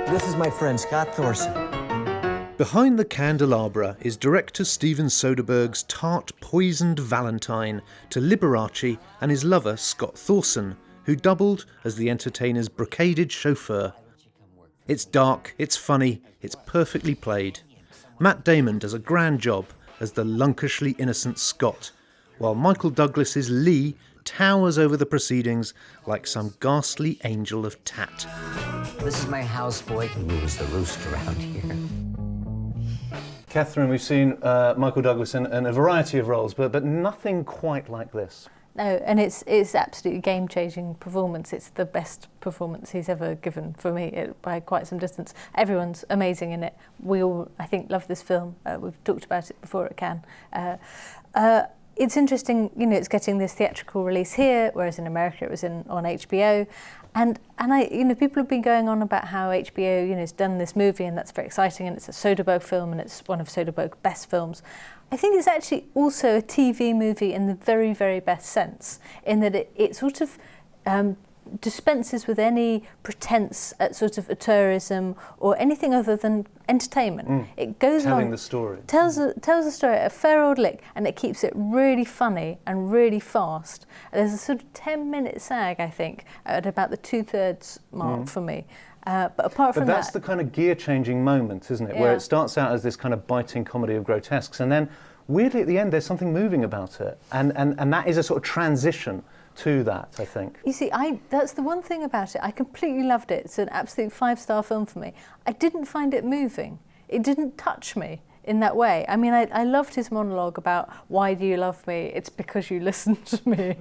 This is my friend Scott Thurston. Behind the Candelabra is director Steven Soderbergh's tart poisoned Valentine to Liberace and his lover Scott Thurston, who doubled as the entertainer's brocaded chauffeur. It's dark, it's funny, it's perfectly played. Matt Damon does a grand job as the lunkishly innocent Scott, while Michael Douglas's Lee towers over the proceedings like some ghastly angel of tat. This is my houseboy. He moves the roost around here. Catherine, we've seen Michael Douglas in a variety of roles, but nothing quite like this. No, and it's absolutely game-changing performance. It's the best performance he's ever given for me by quite some distance. Everyone's amazing in it. We all, I think, love this film. We've talked about it before at Cannes. It's interesting, you know, it's getting this theatrical release here, whereas in America it was on HBO. And I, you know, people have been going on about how HBO, you know, has done this movie and that's very exciting and it's a Soderbergh film and it's one of Soderbergh's best films. I think it's actually also a TV movie in the very, very best sense, in that it sort of dispenses with any pretense at sort of tourism or anything other than entertainment. It goes telling along, the story. tells the story at a fair old lick, and it keeps it really funny and really fast. There's a sort of 10-minute sag, I think, at about the 2/3 mark for me. But apart from that's the kind of gear-changing moment, isn't it? Yeah. Where it starts out as this kind of biting comedy of grotesques, and then weirdly at the end there's something moving about it, and that is a sort of transition to that, I think. You see, that's the one thing about it. I completely loved it. It's an absolute 5-star film for me. I didn't find it moving. It didn't touch me in that way. I mean, I loved his monologue about why do you love me? It's because you listen to me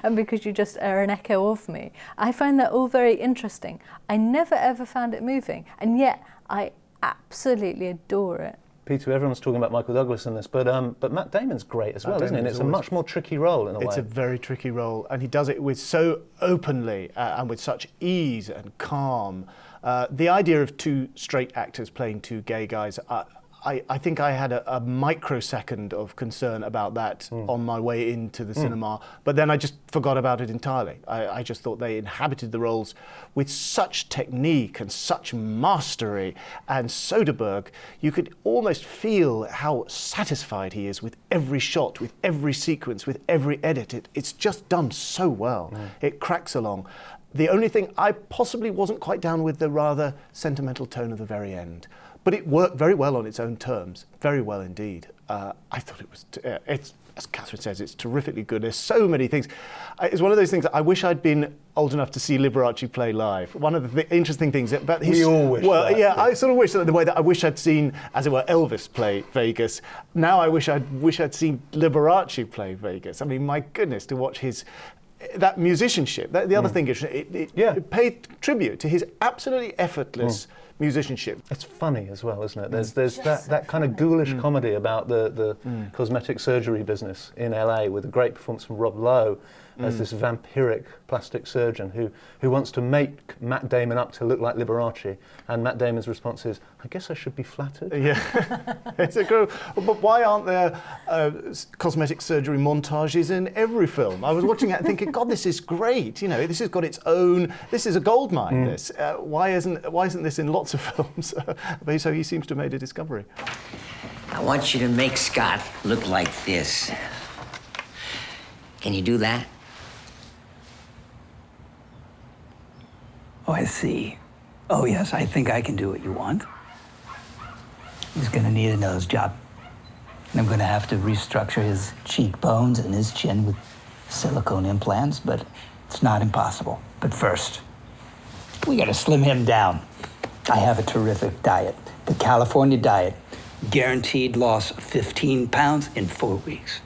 and because you just are an echo of me. I find that all very interesting. I never ever found it moving, and yet I absolutely adore it. Peter, everyone's talking about Michael Douglas in this, but Matt Damon's great as well, isn't he? And it's a much more tricky role in a way. It's a very tricky role, and he does it with so openly and with such ease and calm. The idea of two straight actors playing two gay guys, I think I had a microsecond of concern about that on my way into the cinema, but then I just forgot about it entirely. I just thought they inhabited the roles with such technique and such mastery, and Soderbergh, you could almost feel how satisfied he is with every shot, with every sequence, with every edit. It's just done so well. It cracks along. The only thing I possibly wasn't quite down with the rather sentimental tone of the very end. But it worked very well on its own terms, very well indeed. I thought it was, it's, as Catherine says, it's terrifically good. There's so many things. It's one of those things that I wish I'd been old enough to see Liberace play live. One of the interesting things about his... We all wish that. Yeah, I sort of wish that the way that I wish I'd seen, as it were, Elvis play Vegas. Now I wish I'd seen Liberace play Vegas. I mean, my goodness, to watch that musicianship. The other thing is, it paid tribute to his absolutely effortless musicianship. It's funny as well, isn't it? There's that kind of ghoulish comedy about the cosmetic surgery business in LA, with a great performance from Rob Lowe as this vampiric plastic surgeon who wants to make Matt Damon up to look like Liberace, and Matt Damon's response is, I guess I should be flattered. Yeah, it's a good. But why aren't there cosmetic surgery montages in every film? I was watching it and thinking, God, this is great. You know, this has got its own. This is a goldmine. This. Why isn't this in lots of films? So he seems to have made a discovery. I want you to make Scott look like this. Can you do that? Oh, I see. Oh, yes, I think I can do what you want. He's gonna need a nose job. And I'm gonna have to restructure his cheekbones and his chin with silicone implants, but it's not impossible. But first, we gotta slim him down. I have a terrific diet, the California diet. Guaranteed loss of 15 pounds in 4 weeks.